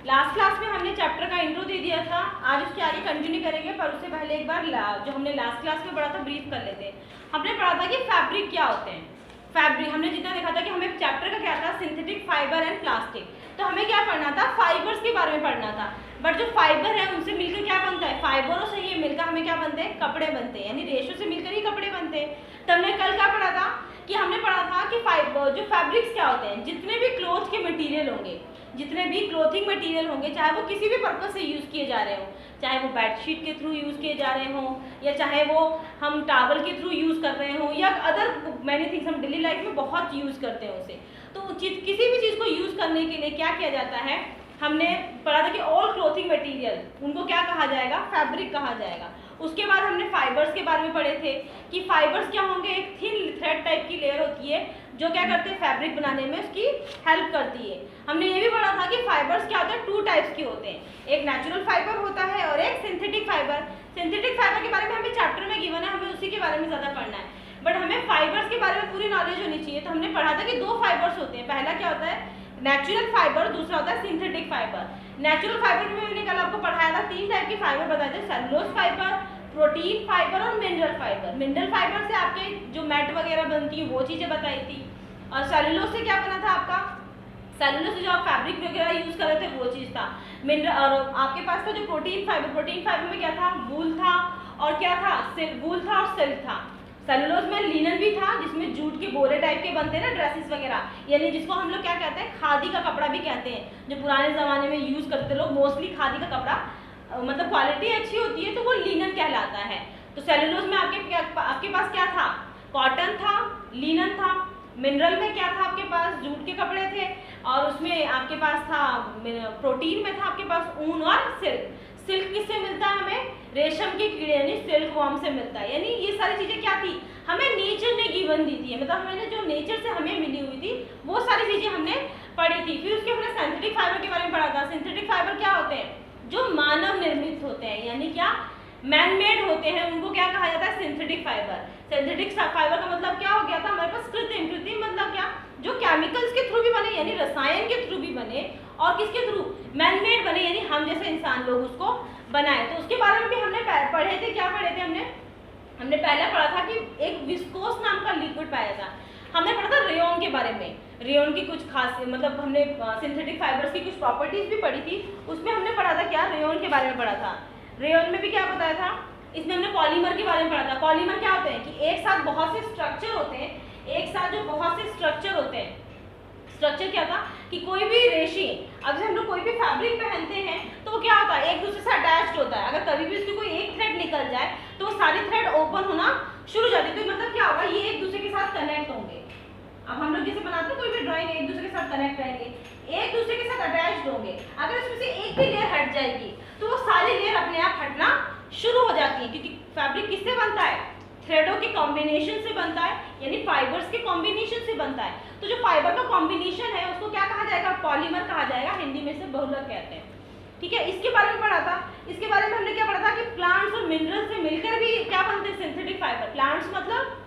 Last class में हमने chapter का इंट्रो दे दिया था, आज उसके आगे कंटिन्यू करेंगे, पर उससे पहले एक बार जो हमने लास्ट क्लास में पढ़ा था ब्रीफ कर लेते हैं। हमने पढ़ा था कि फैब्रिक क्या होते हैं। फैब्रिक हमने जितना देखा था कि हमें चैप्टर का क्या था, सिंथेटिक फाइबर एंड प्लास्टिक। तो हमें क्या पढ़ना था, फाइबर्स के बारे में पढ़ना था। बट जो फाइबर है उनसे मिलकर क्या बनता है, फाइबरों से ही मिलकर हमें क्या बनते हैं, कपड़े बनते हैं, यानी रेशो से मिलकर ही कपड़े बनते हैं। तो हमने कल क्या पढ़ा था कि हमने पढ़ा था कि जो फैब्रिक्स क्या होते हैं, जितने भी क्लोथ के मटेरियल होंगे, जितने भी क्लोथिंग मटेरियल होंगे, चाहे वो किसी भी पर्पज से यूज़ किए जा रहे हो, चाहे वो बेडशीट के थ्रू यूज़ किए जा रहे हों, या चाहे वो हम टॉवल के थ्रू यूज़ कर रहे हों, या अदर मैनी थिंग्स हम डेली लाइफ में बहुत यूज़ करते हैं उसे। तो किसी भी चीज़ को यूज़ करने के लिए क्या किया जाता है, हमने पढ़ा था कि ऑल क्लोथिंग मटेरियल, उनको क्या कहा जाएगा, फैब्रिक कहा जाएगा। उसके बाद हमने फाइबर्स के बारे में पढ़े थे कि फाइबर्स क्या होंगे, एक थिन थ्रेड टाइप की लेयर होती है जो क्या करते हैं, फैब्रिक बनाने में उसकी हेल्प करती है। हमने ये भी पढ़ा था कि फाइबर्स क्या होते हैं, टू टाइप्स के होते हैं, एक नेचुरल फाइबर होता है और एक सिंथेटिक फाइबर। सिंथेटिक फाइबर के बारे में हमें चैप्टर में गिवन है, हमें उसी के बारे में ज़्यादा पढ़ना है, बट हमें फाइबर्स के बारे में पूरी नॉलेज होनी चाहिए। तो हमने पढ़ा था कि दो फाइबर्स होते हैं, पहला क्या होता है नेचुरल फाइबर, दूसरा होता है सिंथेटिक फाइबर। नेचुरल फाइबर में मैंने कल आपको पढ़ाया था, तीन टाइप के फाइबर बताए थे, सेलुलोज फाइबर, प्रोटीन फाइबर और मिनरल फाइबर। मिनरल फाइबर से आपके जो मैट वगैरह बनती है वो चीज़ें बताई थी, और सेलुलोज से क्या बना था आपका, सेलुलोज से जो आप फैब्रिक वगैरह यूज़ कर रहे थे वो चीज़ था। मिनरल और आपके पास था जो प्रोटीन फाइबर में क्या था, वूल था, और क्या था, वूल था और सिल्क था। सेलुलोज में लिनन भी था, जिसमें जूट के बोरे टाइप के बनते हैं ना, ड्रेसेस वगैरह, यानी जिसको हम लोग क्या कहते हैं, खादी का कपड़ा भी कहते हैं, जो पुराने ज़माने में यूज़ करते लोग, मोस्टली खादी का कपड़ा, मतलब क्वालिटी अच्छी होती है तो वो लिनन कहलाता है। तो सेलुलोज में आपके पास क्या था, कॉटन था, लिनन था। मिनरल में क्या था, आपके पास जूट के कपड़े थे, और उसमें आपके पास था, प्रोटीन में था आपके पास ऊन और सिल्क। सिल्क किससे मिलता है हमें, रेशम के कीड़े यानी सिल्क वॉर्म से मिलता है। यानी ये सारी चीज़ें क्या थी, हमें नेचर ने गिवन दी थी, मतलब हमने जो नेचर से हमें मिली हुई थी वो सारी चीज़ें हमने पढ़ी थी। फिर उसके हमने सिंथेटिक फाइबर के बारे में पढ़ा था। सिंथेटिक फाइबर क्या होते हैं, जो मानव निर्मित होते हैं, यानी क्या, मैन मेड होते हैं, उनको क्या कहा जाता है, सिंथेटिक फाइबर। सिंथेटिक फाइबर का मतलब क्या हो गया था हमारे पास, कृत्रिम मतलब क्या, जो केमिकल्स के थ्रू भी बने, यानी रसायन के थ्रू भी बने, और किसके थ्रू, मैन मेड बने, यानी हम जैसे इंसान लोग उसको बनाए। तो उसके बारे में भी हमने पढ़े थे, क्या पढ़े थे हमने पहले पढ़ा था कि एक विस्कोस नाम का लिक्विड पाया था। हमने पढ़ा था रेयन के बारे में, रेयन की कुछ खास, मतलब हमने सिंथेटिक फाइबर्स की कुछ प्रॉपर्टीज भी पढ़ी थी, उसमें हमने पढ़ा था क्या, रेयन के बारे में पढ़ा था। रेयन में भी क्या बताया था, इसमें हमने पॉलीमर के बारे में पढ़ा था। पॉलीमर क्या होते हैं कि एक साथ बहुत से स्ट्रक्चर होते हैं, एक साथ जो बहुत से स्ट्रक्चर होते हैं, स्ट्रक्चर क्या था कि कोई भी रेशी, अब जैसे हम लोग कोई भी फैब्रिक पहनते हैं तो वो क्या होता है, एक दूसरे से अटैच्ड होता है। अगर कभी भी उसकी कोई एक थ्रेड निकल जाए तो वो सारी थ्रेड ओपन होना शुरू हो जाती है। तो मतलब क्या होगा, ये एक दूसरे के साथ कनेक्ट होंगे। अब हम लोग जैसे बनाते हैं कोई भी ड्राइंग, एक दूसरे के साथ कनेक्ट रहेंगे, एक दूसरे के साथ अटैच्ड होंगे। अगर इसमें से एक भी लेयर हट जाएगी तो वो सारी लेयर अपने आप हटना शुरू हो जाती है, क्योंकि फैब्रिक किससे बनता है, थ्रेडों के कॉम्बिनेशन से बनता है, यानी फाइबर्स के कॉम्बिनेशन से बनता है। तो जो फाइबर का कॉम्बिनेशन है उसको क्या कहा जाएगा, पॉलीमर कहा जाएगा, हिंदी में से बहुलक कहते हैं। ठीक है, इसके बारे में पढ़ा था। इसके बारे में हमने क्या पढ़ा था कि प्लांट्स और मिनरल्स से मिलकर भी क्या बनते हैं, सिंथेटिक फाइबर। प्लांट्स मतलब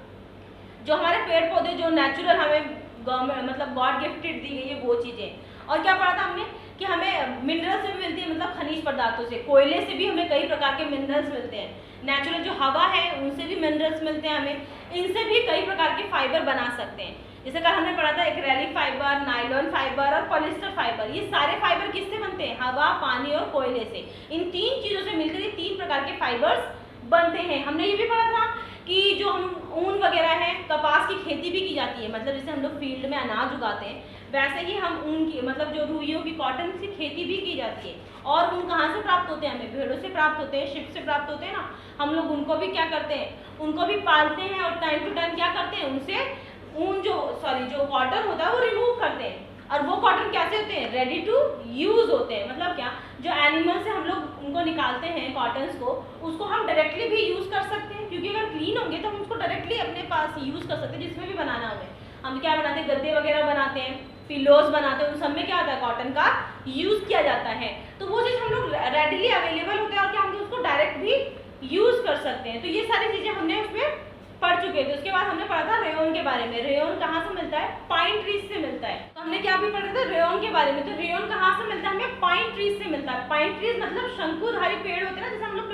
जो हमारे पेड़ पौधे, जो नेचुरल हमें गवर्नमेंट मतलब गॉड गिफ्टेड दी गई है वो चीज़ें। और क्या पढ़ा था हमने कि हमें मिनरल से भी मिलती है, मतलब खनिज पदार्थों से, कोयले से भी हमें कई प्रकार के मिनरल्स मिलते हैं। नेचुरल जो हवा है उनसे भी मिनरल्स मिलते हैं हमें, इनसे भी कई प्रकार के फाइबर बना सकते हैं। जैसे कल हमने पढ़ा था एक्रेलिक फाइबर, नायलॉन फाइबर और पॉलिस्टर फाइबर। ये सारे फाइबर किससे बनते हैं, हवा, पानी और कोयले से। इन तीन चीज़ों से मिलकर ये तीन प्रकार के फाइबर्स बनते हैं। हमने ये भी पढ़ा था कि जो हम ऊन वगैरह है, कपास की खेती भी की जाती है, मतलब जैसे हम लोग फील्ड में अनाज उगाते हैं वैसे ही हम ऊन की, मतलब जो रुइयों की, कॉटन की खेती भी की जाती है। और ऊन कहाँ से प्राप्त होते हैं, हमें भेड़ों से प्राप्त होते हैं, शिप से प्राप्त होते हैं ना। हम लोग उनको भी क्या करते हैं, उनको भी पालते हैं, और टाइम टू टाइम क्या करते हैं, उनसे ऊन जो कॉटन होता है वो रिमूव करते हैं। और वो कॉटन कैसे होते हैं, रेडी टू यूज़ होते हैं। मतलब क्या, जो एनिमल से हम लोग उनको निकालते हैं कॉटन्स को, उसको हम डायरेक्टली भी यूज़ कर सकते हैं, क्योंकि अगर क्लीन होंगे तो हम उसको डायरेक्टली अपने पास यूज़ कर सकते हैं, जिसमें भी बनाना हमें। हम क्या बनाते हैं, गद्दे वगैरह बनाते हैं, पिलोज बनाते हैं, उन सब में क्या होता है, कॉटन का यूज़ किया जाता है। तो वो चीज़ हम लोग रेडीली अवेलेबल होते हैं, और क्या हम उसको डायरेक्ट भी यूज़ कर सकते हैं। तो ये सारी चीज़ें हमने उसमें पढ़ चुके थे। उसके बाद हमने पढ़ा था रेयन के बारे में। रेयन कहाँ से मिलता है, पाइन ट्रीज से मिलता है। तो हमने क्या भी पढ़ा था, रेयन के बारे में। तो रेयन कहाँ से मिलता है, हमें पाइन ट्रीज पाइन ट्रीज मतलब शंकुधारी पेड़ होते हैं ना, जैसे हम लोग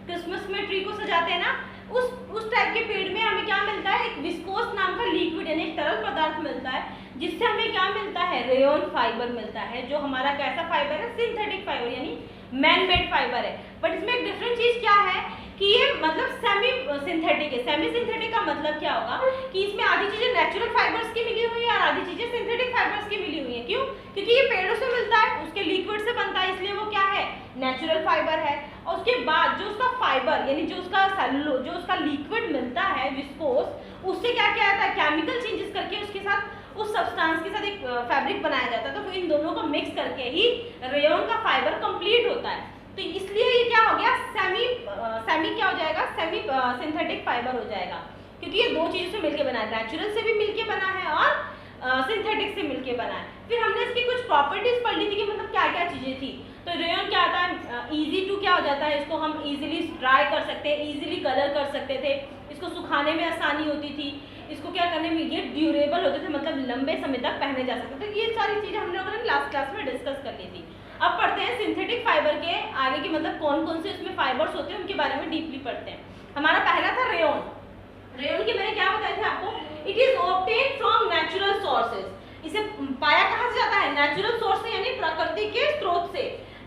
क्रिसमस में ट्री को सजाते हैं ना, उस टाइप के पेड़ में हमें क्या मिलता है, एक विस्कोस नाम का लिक्विड यानी एक तरल पदार्थ मिलता है, जिससे हमें क्या मिलता है, रेयन फाइबर मिलता है, जो हमारा कैसा फाइबर है, सिंथेटिक फाइबर यानी मैन मेड फाइबर है। बट इसमें एक डिफरेंट चीज क्या है कि ये मतलब सेमी सिंथेटिक है। सेमी सिंथेटिक का मतलब क्या होगा कि इसमें आधी चीजें नेचुरल फाइबर्स की मिली हुई है और आधी चीजें सिंथेटिक फाइबर्स की मिली हुई है। क्यों? क्योंकि ये पेड़ों से मिलता है, उसके लिक्विड से बनता है, इसलिए वो क्या है, नेचुरल फाइबर है। और उसके बाद जो उसका फाइबर यानी जो उसका लिक्विड मिलता है विस्कोस, उससे क्या किया जाता है, केमिकल चेंजेस करके उसके साथ उस सब्सटेंस के साथ एक फैब्रिक बनाया जाता है। तो इन दोनों को मिक्स करके ही रेयन का फाइबर कंप्लीट होता है। तो इसलिए ये क्या हो गया, सेमी क्या हो जाएगा, सेमी सिंथेटिक फाइबर हो जाएगा, क्योंकि ये दो चीजों से मिलके बना है, नेचुरल से भी मिलके बना है और सिंथेटिक से मिलके बना है। फिर हमने इसकी कुछ प्रॉपर्टीज पढ़ ली थी कि मतलब क्या क्या चीजें थी। तो रेयन क्या आता है, इजी टू क्या हो जाता है, इसको हम इजीली ड्राई कर सकते हैं, इजीली कलर कर सकते थे, इसको सुखाने में आसानी होती थी, इसको क्या करने में ये ड्यूरेबल होते थे, मतलब लंबे समय तक पहने जा सकते थे। तो ये सारी चीजें हम लोगों ने लास्ट क्लास में डिस्कस कर ली थी। अब पढ़ते हैं सिंथेटिक फाइबर के आगे की, मतलब कौन कौन से इसमें फाइबर्स होते हैं उनके बारे में डीपली पढ़ते हैं। हमारा पहला था रेयन। रेयन के मैंने क्या बताया था आपको, it is obtained from natural sources. इसे पाया कहाँ से जाता है, नेचुरल सोर्स से यानी प्रकृति के स्रोत से।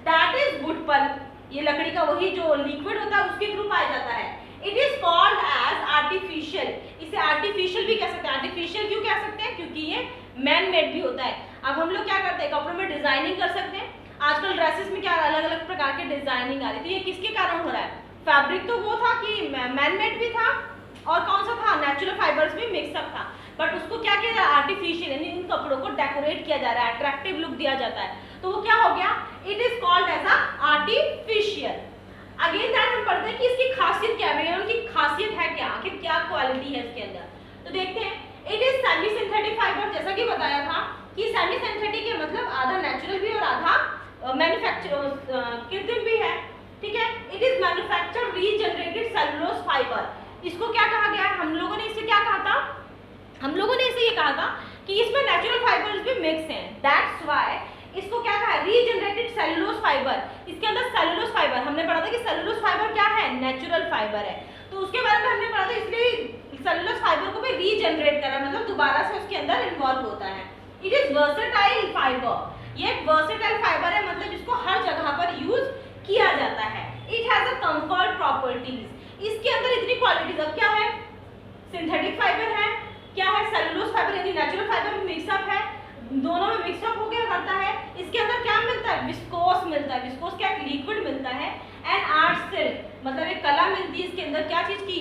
दैट इज वुड पल्प, ये लकड़ी का वही जो लिक्विड होता है उसके थ्रू पाया जाता है। It is called as artificial, इसे आर्टिफिशियल भी कह सकते हैं। आर्टिफिशियल क्यों कह सकते हैं, क्योंकि ये मैन मेड भी होता है। अब हम लोग क्या करते हैं, कपड़ों में डिजाइनिंग कर सकते हैं। आजकल ड्रेसेस में क्या अलग अलग प्रकार के डिजाइनिंग आ रही है, तो ये किसके कारण हो रहा है, फैब्रिक तो वो था कि मैन मेड भी था और कौन सा था, नेचुरल फाइबर्स भी मिक्सअप था, बट उसको क्या किया जा रहा है, आर्टिफिशियल यानी इन कपड़ों को डेकोरेट किया जा रहा है, अट्रैक्टिव लुक दिया जाता है, तो वो क्या हो गया, it is called as a artificial. Again that हम पढ़ते हैं कि इसकी खासियत क्या है, रेयन की खासियत है क्या, आखिर क्या क्वालिटी है इसके अंदर। तो देखते हैं, it is semi synthetic fibre, जैसा कि बताया था कि सेमी सिंथेटिक है मतलब आधा नेचुरल भी और आधा कृत्रिम भी है, ठीक है। It is manufactured regenerated cellulose fibre. इसको क्या कहा गया है, हम लोगों ने इसे क्या कहा था, हम लोगों ने इसे ये कहा था कि इसमें नेचुरल फाइबर्स भी मिक्स हैं, दैट्स व्हाई इसको क्या कहा है, रीजनरेटेड सेलुलोज फाइबर। इसके अंदर सेलुलोज फाइबर, हमने पढ़ा था कि सेलुलोज फाइबर क्या है, नेचुरल फाइबर है, तो उसके बारे में हमने पढ़ा था, इसलिए सेलुलोज फाइबर को भी रीजनरेट करा मतलब दोबारा से उसके अंदर इन्वॉल्व होता है। इट इज वर्सेटाइल फाइबर, ये एक वर्सेटाइल फाइबर है, मतलब इसको हर जगह पर यूज किया जाता है। It has a comfort properties, इसके अंदर इतनी क्वालिटीज, अब क्या है, सिंथेटिक फाइबर है, क्या है, सेलुलोज फाइबर यानी नेचुरल फाइबर में मिक्सअप है, दोनों में मिक्सअप हो गया करता है। इसके अंदर क्या मिलता है, विस्कोस मिलता है, विस्कोस क्या एक लिक्विड मिलता है, एंड आर्ट सिल्क मतलब एक कला मिलती है इसके अंदर, क्या चीज की,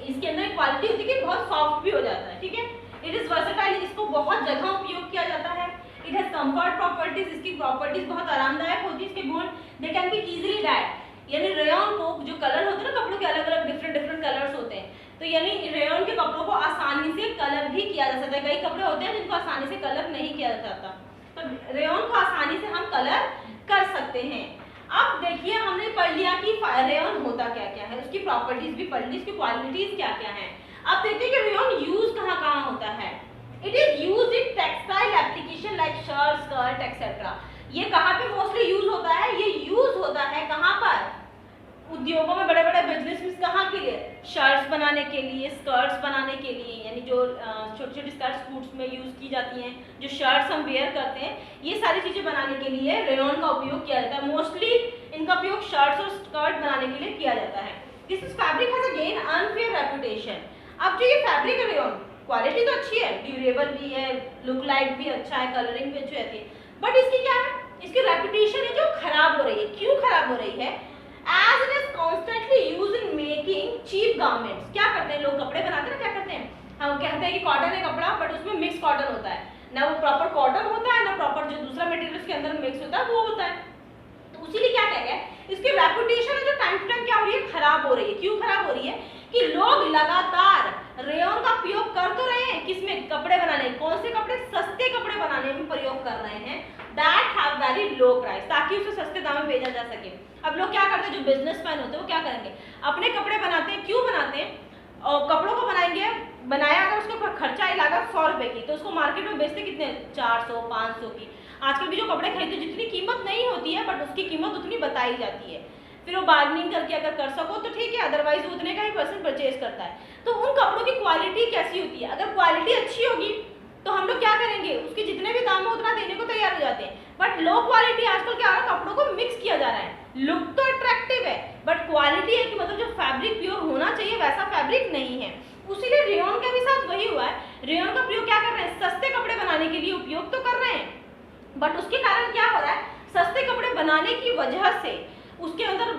इसके अंदर एक क्वालिटी होती है कि बहुत सॉफ्ट भी हो जाता है, ठीक है। इट इज वर्सेटाइल, इसको बहुत जगह उपयोग किया जाता है। इट हैज कंफर्ट प्रॉपर्टीज, इसकी प्रॉपर्टीज बहुत आरामदायक होती है, इसके गुण, they can be easily died, यानी रेयन को जो कलर होते हैं ना कपड़ों के अलग अलग डिफरेंट कलर्स होते हैं, तो यानी रेयन के कपड़ों को आसानी से कलर भी किया जा सकता है। कई कपड़े होते हैं जिनको आसानी से कलर नहीं किया जाता, तो रेयन को आसानी से हम कलर कर सकते हैं। अब देखिए हमने पढ़ लिया कि रेयन होता क्या क्या है, उसकी प्रॉपर्टीज भी पढ़ ली, इसकी क्वालिटीज क्या क्या है। अब देखते हैं कि रेयन यूज कहाँ कहाँ होता है। It is used in textile application like shirt, skirt etcetera. ये कहाँ पे मोस्टली यूज होता है, ये यूज होता है कहाँ पर, उद्योगों में, बड़े बड़े बिजनेस में, कहाँ के लिए, शर्ट्स बनाने के लिए, स्कर्ट्स बनाने के लिए, यानी जो छोटी छोटी स्कर्ट्स स्कूट्स में यूज की जाती हैं, जो शर्ट्स हम वेयर करते हैं, ये सारी चीजें बनाने के लिए रेयन का उपयोग किया जाता है। मोस्टली इनका उपयोग शर्ट्स और स्कर्ट बनाने के लिए किया जाता है। This fabric has again unfair reputation. अब जो ये फैब्रिक है रेयन, क्वालिटी तो अच्छी है, ड्यूरेबल भी है, लुक लाइक भी अच्छा है, कलरिंग भी अच्छी रहती है, बट इसकी क्या है, इसकी रेपुटेशन है जो खराब हो रही है। क्यों खराब हो रही है, as it is constantly used in making cheap garments। क्या करते हैं लोग, कपड़े बनाते हैं ना, क्या करते हैं, हम कहते हैं कि कॉटन है कपड़ा, बट उसमें मिक्स कॉटन होता है ना, वो प्रॉपर कॉटन होता है ना प्रॉपर जो दूसरा मटेरियल उसके अंदर मिक्स होता है वो होता है। तो इसीलिए क्या कह गया, इसकी रेपुटेशन है जो टाइम टू टाइम क्या हो रही है, खराब हो रही है। क्यों खराब हो रही है कि लोग लगातार रेयन का प्रयोग कर तो रहे हैं, किसमें, कपड़े बनाने, कौन से कपड़े, सस्ते कपड़े बनाने में प्रयोग कर रहे हैं, that have very low price, ताकि उसे सस्ते दाम में बेचा जा सके। अब लोग क्या करते हैं, जो बिजनेसमैन होते हैं वो क्या करेंगे, अपने कपड़े बनाते हैं, क्यों बनाते हैं, और कपड़ों को बनाएंगे, बनाया अगर उसका खर्चा ही लागत 100 रुपए की, तो उसको मार्केट में बेचते कितने, 400 500 की। आजकल भी जो कपड़े खरीदते जितनी कीमत नहीं होती है बट उसकी कीमत उतनी बताई जाती है, फिर वो बार्गेनिंग करके अगर कर सको तो ठीक है, अदरवाइज उतने का ही पर्सन परचेज करता है। तो उन कपड़ों की क्वालिटी कैसी होती है, अगर क्वालिटी अच्छी होगी तो हम लोग क्या करेंगे, उसके जितने भी दाम हो उतना देने को तैयार हो जाते हैं। बट लो क्वालिटी आजकल क्या हो रहा है, कपड़ों को मिक्स किया जा रहा है, लुक तो अट्रैक्टिव है बट क्वालिटी है कि मतलब जो फैब्रिक प्योर होना चाहिए वैसा फैब्रिक नहीं है। उसीलिए रेयॉन के भी साथ वही हुआ है, रेयॉन का प्रयोग क्या कर रहे हैं, सस्ते कपड़े बनाने के लिए उपयोग तो कर रहे हैं बट उसके कारण क्या हो रहा है, सस्ते कपड़े बनाने की वजह से उसके अंदर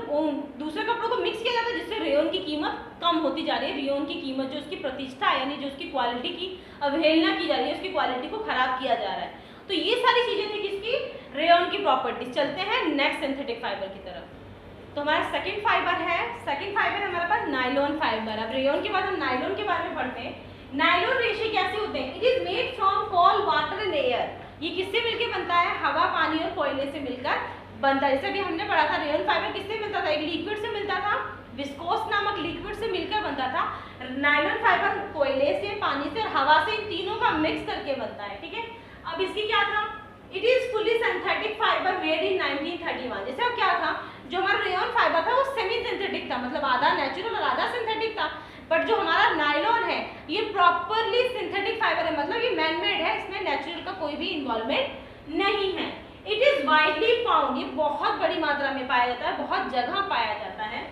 दूसरे कपड़ों को मिक्स किया जाता है जिससे रेयॉन की कीमत कम होती जा रही है। रेयॉन की कीमत जो उसकी प्रतिष्ठा है यानी जो उसकी क्वालिटी की अवहेलना की जा रही है, उसकी क्वालिटी को खराब किया जा रहा है। तो ये सारी चीजें थी किसकी, रेयॉन की प्रॉपर्टीज। चलते हैं नेक्स्ट सिंथेटिक फाइबर की तरफ। तो हमारा सेकंड फाइबर है, सेकंड फाइबर है हमारे पास नायलॉन फाइबर। अब रेयॉन के बाद हम नायलॉन के बारे में पढ़ते हैं। नायलॉन रेशे कैसे होते हैं, it is made from coal, water and air. ये किससे मिलकर बनता है, हवा, पानी और कोयले से मिलकर बनता है। जैसे भी हमने पढ़ा था रेयॉन फाइबर किससे मिलता था, एक लिक्विड से मिलता था, विस्कोस नामक लिक्विड से मिलकर बनता था। नायलॉन फाइबर कोयले से, पानी से और हवा से, इन तीनों का मिक्स करके बनता है। ठीक है, अब इसकी क्या था, it is fully synthetic fibre made in 1931। जैसे अब क्या था, जो हमारा रेयॉन फाइबर था वो सेमी सिंथेटिक था, मतलब आधा नेचुरल और आधा सिंथेटिक था। बट जो हमारा नायलॉन है ये प्रॉपरली सिंथेटिक फाइबर है, मतलब ये मैन मेड है, इसमें नेचुरल का कोई भी इन्वॉल्वमेंट नहीं है। इट इज वाइडली फाउंड, ये बहुत बड़ी मात्रा में पाया जाता है, बहुत जगह पाया जाता है।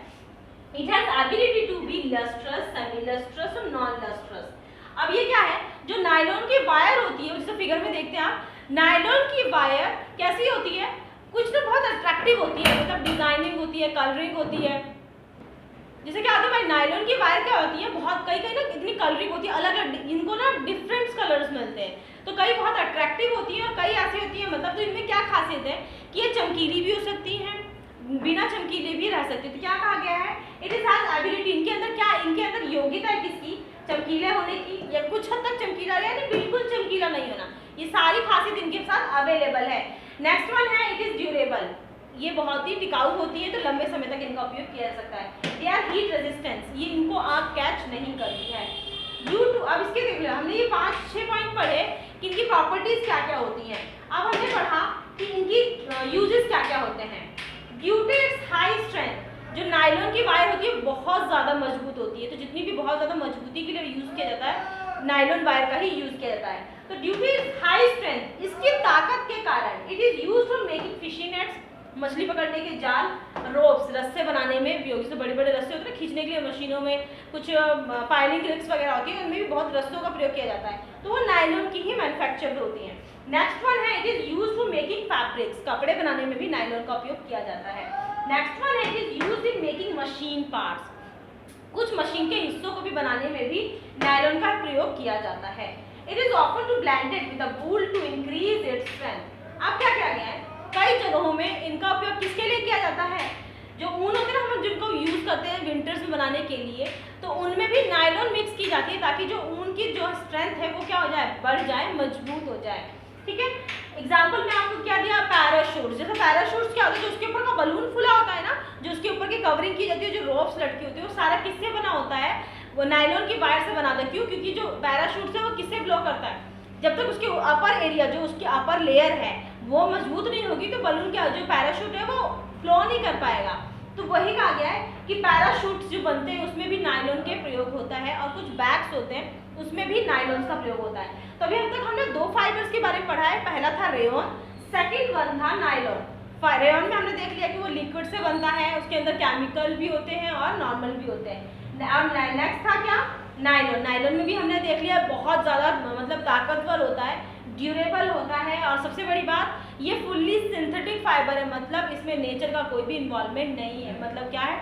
It has ability to be lustrous, semi lustrous और नॉन लस्ट्रस। अब ये क्या है, जो नायलॉन की वायर होती है, जैसे फिगर में देखते हैं आप, नायलॉन की वायर कैसी होती है, कुछ तो बहुत अट्रैक्टिव होती है, मतलब डिजाइनिंग होती है, कलरिंग होती है। जैसे क्या होता है भाई, नायलॉन की वायर क्या होती है, बहुत कई कई ना इतनी कलरिंग होती है, अलग अलग इनको ना डिफरेंट कलर्स मिलते हैं, तो कई बहुत अट्रैक्टिव होती है और कई ऐसी होती है, मतलब तो इनमें क्या खासियत है कि ये चमकीली भी हो सकती है, बिना चमकीले भी रह सकती है। तो क्या कहा गया है, इट इज हैज एबिलिटी, इनके अंदर क्या, इनके अंदर योग्यता है किसकी, चमकीले होने की, या कुछ हद तक चमकीला यानी बिल्कुल चमकीला नहीं होना, ये सारी खासियत इनके साथ अवेलेबल है। नेक्स्ट वन है, इट इज ड्यूरेबल, ये बहुत ही टिकाऊ होती है, तो लंबे समय तक इनका उपयोग किया जा सकता है। दे आर हीट रेजिस्टेंस, ये इनको आग कैच नहीं करती है। ड्यू टू, अब इसके देख लो, हमने ये 5-6 पॉइंट पढ़े कि इनकी प्रॉपर्टीज क्या क्या होती हैं। अब हमने पढ़ा कि इनकी यूजेस क्या क्या होते हैं। Due to its high strength, जो नायलॉन की वायर होती है बहुत ज़्यादा मजबूत होती है, तो जितनी भी बहुत ज़्यादा मजबूती के लिए यूज़ किया जाता है नायलॉन वायर का ही यूज़ किया जाता है। तो due to its high strength, इसकी ताकत के कारण, it is used for making fishing nets, मछली पकड़ने के जाल, रोप्स, रस्से बनाने में उपयोगी, जैसे बड़े बड़े रस्से होते हैं खींचने के लिए, मशीनों में कुछ पाइलिंग रिग्स वगैरह होती है, उनमें भी बहुत रस्सों का प्रयोग किया जाता है, तो वो नायलॉन की ही मैन्युफैक्चर होती हैं। नेक्स्ट वन है, it is used for making fabrics, कपड़े बनाने में भी नायलॉन का उपयोग किया जाता है। नेक्स्ट वन है, it is used in making machine parts, कुछ मशीन के हिस्सों को भी बनाने में भी नायलॉन का प्रयोग किया जाता है। It is often to blended with a wool to increase its strength. अब क्या किया गया है, कई जगहों में इनका उपयोग किसके लिए किया जाता है, जो ऊन होते हैं ना हम लोग जिनको यूज करते हैं विंटर्स में बनाने के लिए, तो उनमें भी नायलॉन मिक्स की जाती है ताकि जो ऊन की जो स्ट्रेंथ है वो क्या हो जाए, बढ़ जाए, मजबूत हो जाए। ठीक है, एग्जाम्पल में आपको क्या दिया, पैराशूट। जैसे पैराशूट क्या होता है, जो उसके ऊपर का बलून फुला होता है ना, जो उसके ऊपर की कवरिंग की जाती है, जो रोप्स लटकी होती है, वो सारा किससे बना होता है, वो नायलॉन की वायर से बना होता है। क्यों, क्योंकि जो पैराशूट है वो किससे ब्लो करता है, जब तक उसके अपर एरिया, जो उसकी अपर लेयर है वो मजबूत नहीं होगी तो बलून क्या, जो पैराशूट है वो फ्लो नहीं कर पाएगा। तो वही कहा गया है कि पैराशूट जो बनते हैं उसमें भी नायलॉन के प्रयोग होता है, और कुछ बैग्स होते हैं उसमें भी नायलॉन का प्रयोग होता है। तो अभी अब तक हमने 2 फाइबर्स के बारे में पढ़ा है, पहला था रेयॉन, सेकंड वन था नायलॉन। रेयॉन में हमने देख लिया कि वो लिक्विड से बनता है, उसके अंदर केमिकल भी होते हैं और नॉर्मल भी होते हैं। अब नेक्स्ट था क्या, नायलॉन। नायलॉन में भी हमने देख लिया बहुत ज़्यादा मतलब ताकतवर होता है, ड्यूरेबल होता है, और सबसे बड़ी बात ये फुल्ली सिंथेटिक फाइबर है, मतलब इसमें नेचर का कोई भी इन्वॉल्वमेंट नहीं है। मतलब क्या है,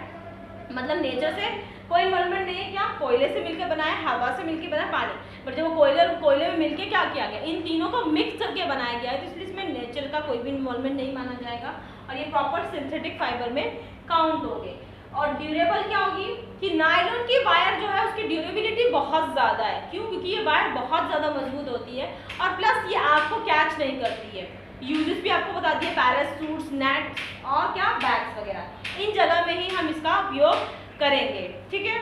मतलब नेचर से कोई इन्वॉल्वमेंट नहीं है। क्या, कोयले से मिलकर बना है, हवा से मिलकर बना है, पानी, बट जब वो कोयले में मिलकर क्या किया गया, इन तीनों को मिक्स करके बनाया गया है, तो इसलिए इसमें नेचर का कोई भी इन्वॉल्वमेंट नहीं माना जाएगा और ये प्रॉपर सिंथेटिक फाइबर में काउंट होंगे। और ड्यूरेबल क्या होगी कि नायलॉन की वायर जो है उसकी ड्यूरेबिलिटी बहुत ज़्यादा है। क्यों, क्योंकि ये वायर बहुत ज़्यादा मजबूत होती है और प्लस ये आग को कैच नहीं करती है। यूजेस भी आपको बता दिए, पैराशूट्स, नेट और क्या, बैग्स वगैरह, इन जगह में ही हम इसका उपयोग करेंगे। ठीक है।